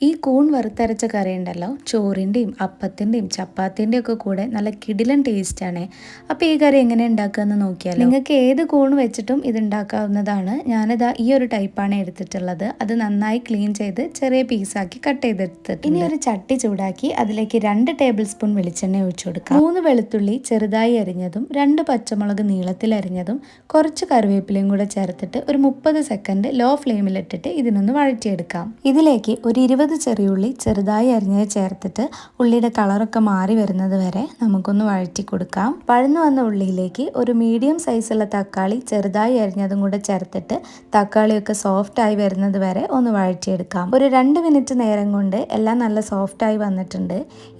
ഈ കൂൺ വറുത്തരച്ച കറി ഉണ്ടല്ലോ, ചോറിൻ്റെയും അപ്പത്തിൻ്റെയും ചപ്പാത്തിൻ്റെയും ഒക്കെ കൂടെ നല്ല കിടിലൻ ടേസ്റ്റാണ്. അപ്പോൾ ഈ കറി എങ്ങനെ ഉണ്ടാക്കുകയെന്ന് നോക്കിയാൽ നിങ്ങൾക്ക് ഏത് കൂൺ വെച്ചിട്ടും ഇത് ഉണ്ടാക്കാവുന്നതാണ്. ഞാനിതാ ഈ ഒരു ടൈപ്പാണ് എടുത്തിട്ടുള്ളത്. അത് നന്നായി ക്ലീൻ ചെയ്ത് ചെറിയ പീസാക്കി കട്ട് ചെയ്തെടുത്തിട്ട് ഇനി ഒരു ചട്ടി ചൂടാക്കി അതിലേക്ക് 2 ടേബിൾ സ്പൂൺ വെളിച്ചെണ്ണ ഒഴിച്ചു കൊടുക്കാം. 3 വെളുത്തുള്ളി ചെറുതായി അരിഞ്ഞതും 2 പച്ചമുളക് നീളത്തിൽ അരിഞ്ഞതും കുറച്ച് കറിവേപ്പിലയും കൂടെ ചേർത്തിട്ട് ഒരു 30 സെക്കൻഡ് ലോ ഫ്ലെയിമിലിട്ടിട്ട് ഇതിനൊന്ന് വഴറ്റിയെടുക്കാം. ഇതിലേക്ക് ഒരു 20 ചെറിയുള്ളി ചെറുതായി അരിഞ്ഞത് ചേർത്തിട്ട് ഉള്ളിയുടെ കളറൊക്കെ മാറി വരുന്നത് വരെ നമുക്കൊന്ന് വഴറ്റി കൊടുക്കാം. വഴന്നു വന്ന ഉള്ളിയിലേക്ക് ഒരു മീഡിയം സൈസുള്ള തക്കാളി ചെറുതായി അരിഞ്ഞതും കൂടെ ചേർത്തിട്ട് തക്കാളിയൊക്കെ സോഫ്റ്റ് ആയി വരുന്നത് വരെ ഒന്ന് വഴറ്റിയെടുക്കാം. ഒരു 2 മിനിറ്റ് നേരം കൊണ്ട് എല്ലാം നല്ല സോഫ്റ്റ് ആയി വന്നിട്ടുണ്ട്.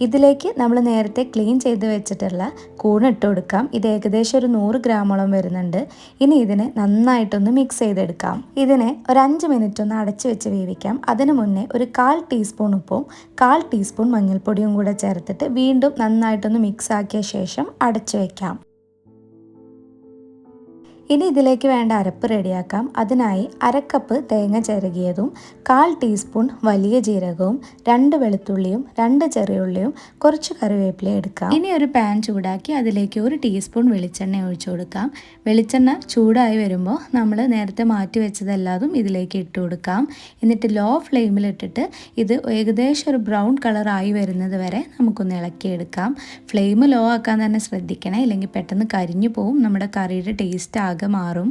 ഇതിലേക്ക് നമ്മൾ നേരത്തെ ക്ലീൻ ചെയ്ത് വെച്ചിട്ടുള്ള കൂൺ ഇട്ട് കൊടുക്കാം. ഇത് ഏകദേശം ഒരു 100 ഗ്രാമോളം വരുന്നുണ്ട്. ഇനി ഇതിനെ നന്നായിട്ടൊന്ന് മിക്സ് ചെയ്തെടുക്കാം. ഇതിനെ ഒരു 5 മിനിറ്റ് ഒന്ന് അടച്ചു വെച്ച് വേവിക്കാം. അതിനു മുന്നേ ഒരു 1/4 ടീസ്പൂൺ ഉപ്പും 1/4 ടീസ്പൂൺ മഞ്ഞൾപ്പൊടിയും കൂടെ ചേർത്തിട്ട് വീണ്ടും നന്നായിട്ടൊന്ന് മിക്സ് ആക്കിയ ശേഷം അടച്ചു വയ്ക്കാം. ഇനി ഇതിലേക്ക് വേണ്ട അരപ്പ് റെഡിയാക്കാം. അതിനായി 1/2 കപ്പ് തേങ്ങ ചിരകിയതും 1/4 ടീസ്പൂൺ വലിയ ജീരകവും 2 വെളുത്തുള്ളിയും 2 ചെറിയുള്ളിയും കുറച്ച് കറിവേപ്പില എടുക്കാം. ഇനി ഒരു പാൻ ചൂടാക്കി അതിലേക്ക് 1 ടീസ്പൂൺ വെളിച്ചെണ്ണ ഒഴിച്ചു കൊടുക്കാം. വെളിച്ചെണ്ണ ചൂടായി വരുമ്പോൾ നമ്മൾ നേരത്തെ മാറ്റി വെച്ചതെല്ലാതും ഇതിലേക്ക് ഇട്ട് കൊടുക്കാം. എന്നിട്ട് ലോ ഫ്ലെയിമിലിട്ടിട്ട് ഇത് ഏകദേശം ഒരു ബ്രൗൺ കളറായി വരുന്നത് വരെ നമുക്കൊന്ന് ഇളക്കിയെടുക്കാം. ഫ്ലെയിം ലോ ആക്കാൻ തന്നെ ശ്രദ്ധിക്കണേ, ഇല്ലെങ്കിൽ പെട്ടെന്ന് കരിഞ്ഞു പോവും, നമ്മുടെ കറിയുടെ ടേസ്റ്റ് മാറും.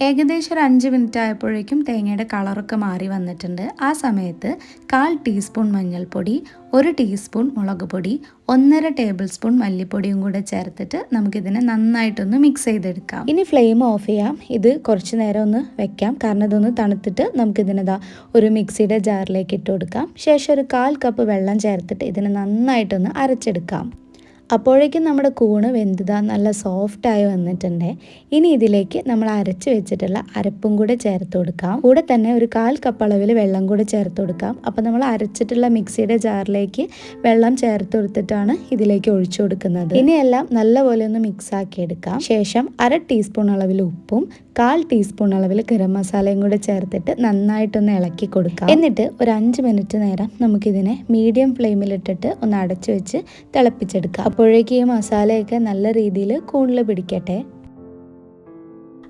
ഏകദേശം ഒരു 5 മിനിറ്റ് ആയപ്പോഴേക്കും തേങ്ങയുടെ കളറൊക്കെ മാറി വന്നിട്ടുണ്ട്. ആ സമയത്ത് 1/4 ടീസ്പൂൺ മഞ്ഞൾപ്പൊടി, 1 ടീസ്പൂൺ മുളക് പൊടി, 1.5 ടേബിൾ സ്പൂൺ മല്ലിപ്പൊടിയും കൂടെ ചേർത്തിട്ട് നമുക്കിതിനെ നന്നായിട്ടൊന്ന് മിക്സ് ചെയ്തെടുക്കാം. ഇനി ഫ്ലെയിം ഓഫ് ചെയ്യാം. ഇത് കുറച്ച് നേരം ഒന്ന് വെക്കാം, കാരണം ഇതൊന്ന് തണുത്തിട്ട് നമുക്കിതിനെതാ ഒരു മിക്സിയുടെ ജാറിലേക്ക് ഇട്ട് കൊടുക്കാം. ശേഷം ഒരു 1/4 കപ്പ് വെള്ളം ചേർത്തിട്ട് ഇതിനെ നന്നായിട്ടൊന്ന് അരച്ചെടുക്കാം. അപ്പോഴേക്കും നമ്മുടെ കൂണ് വെന്തുതാ നല്ല സോഫ്റ്റായി വന്നിട്ടുണ്ട്. ഇനി ഇതിലേക്ക് നമ്മൾ അരച്ച് വെച്ചിട്ടുള്ള അരപ്പും കൂടെ ചേർത്ത് കൊടുക്കാം. കൂടെ തന്നെ ഒരു 1/4 കപ്പ് അളവിൽ വെള്ളം കൂടെ ചേർത്ത് കൊടുക്കാം. അപ്പോൾ നമ്മൾ അരച്ചിട്ടുള്ള മിക്സിയുടെ ജാറിലേക്ക് വെള്ളം ചേർത്ത് കൊടുത്തിട്ടാണ് ഇതിലേക്ക് ഒഴിച്ചു കൊടുക്കുന്നത്. ഇനിയെല്ലാം നല്ലപോലെ ഒന്ന് മിക്സ് ആക്കി എടുക്കാം. ശേഷം 1/2 ടീസ്പൂൺ അളവിൽ ഉപ്പും 1/4 ടീസ്പൂൺ അളവിൽ ഗരം മസാലയും കൂടെ ചേർത്തിട്ട് നന്നായിട്ടൊന്ന് ഇളക്കി കൊടുക്കാം. എന്നിട്ട് ഒരു 5 മിനിറ്റ് നേരം നമുക്കിതിനെ മീഡിയം ഫ്ലെയിമിലിട്ടിട്ട് ഒന്ന് അടച്ചു വെച്ച് തിളപ്പിച്ചെടുക്കാം. അപ്പോഴേക്കും ഈ മസാലയൊക്കെ നല്ല രീതിയിൽ കൂണിൽ പിടിക്കട്ടെ.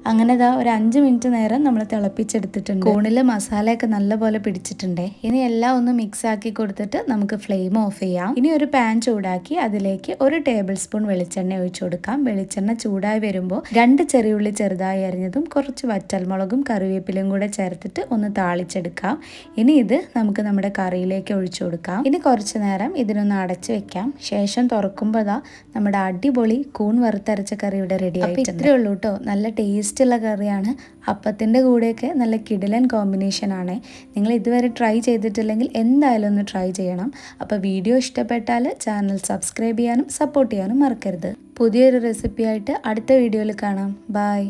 അങ്ങനെ ഒരു 5 മിനിറ്റ് നേരം നമ്മൾ തിളപ്പിച്ചെടുത്തിട്ടുണ്ട്. കൂണിൽ മസാലയൊക്കെ നല്ലപോലെ പിടിച്ചിട്ടുണ്ട്. ഇനി എല്ലാം ഒന്ന് മിക്സ് ആക്കി കൊടുത്തിട്ട് നമുക്ക് ഫ്ലെയിം ഓഫ് ചെയ്യാം. ഇനി ഒരു പാൻ ചൂടാക്കി അതിലേക്ക് 1 ടേബിൾ സ്പൂൺ വെളിച്ചെണ്ണ ഒഴിച്ചു കൊടുക്കാം. വെളിച്ചെണ്ണ ചൂടായി വരുമ്പോൾ 2 ചെറിയുള്ളി ചെറുതായി അരിഞ്ഞതും കുറച്ച് വറ്റൽമുളകും കറിവേപ്പിലയും കൂടെ ചേർത്തിട്ട് ഒന്ന് താളിച്ചെടുക്കാം. ഇനി ഇത് നമുക്ക് നമ്മുടെ കറിയിലേക്ക് ഒഴിച്ചു കൊടുക്കാം. ഇനി കുറച്ച് നേരം ഇതിനൊന്ന് അടച്ചു വെക്കാം. ശേഷം തുറക്കുമ്പോൾ നമ്മുടെ അടിപൊളി കൂൺ വറുത്തരച്ച കറി ഇവിടെ റെഡി ആയിട്ടുണ്ട്. ഇത്രയേ ഉള്ളൂ കേട്ടോ. നല്ല ടേസ്റ്റുള്ള കറിയാണ്. അപ്പത്തിൻ്റെ കൂടെയൊക്കെ നല്ല കിടിലൻ കോമ്പിനേഷനാണ്. നിങ്ങൾ ഇതുവരെ ട്രൈ ചെയ്തിട്ടില്ലെങ്കിൽ എന്തായാലും ഒന്ന് ട്രൈ ചെയ്യണം. അപ്പോൾ വീഡിയോ ഇഷ്ടപ്പെട്ടാൽ ചാനൽ സബ്സ്ക്രൈബ് ചെയ്യാനും സപ്പോർട്ട് ചെയ്യാനും മറക്കരുത്. പുതിയൊരു റെസിപ്പിയായിട്ട് അടുത്ത വീഡിയോയിൽ കാണാം. ബൈ.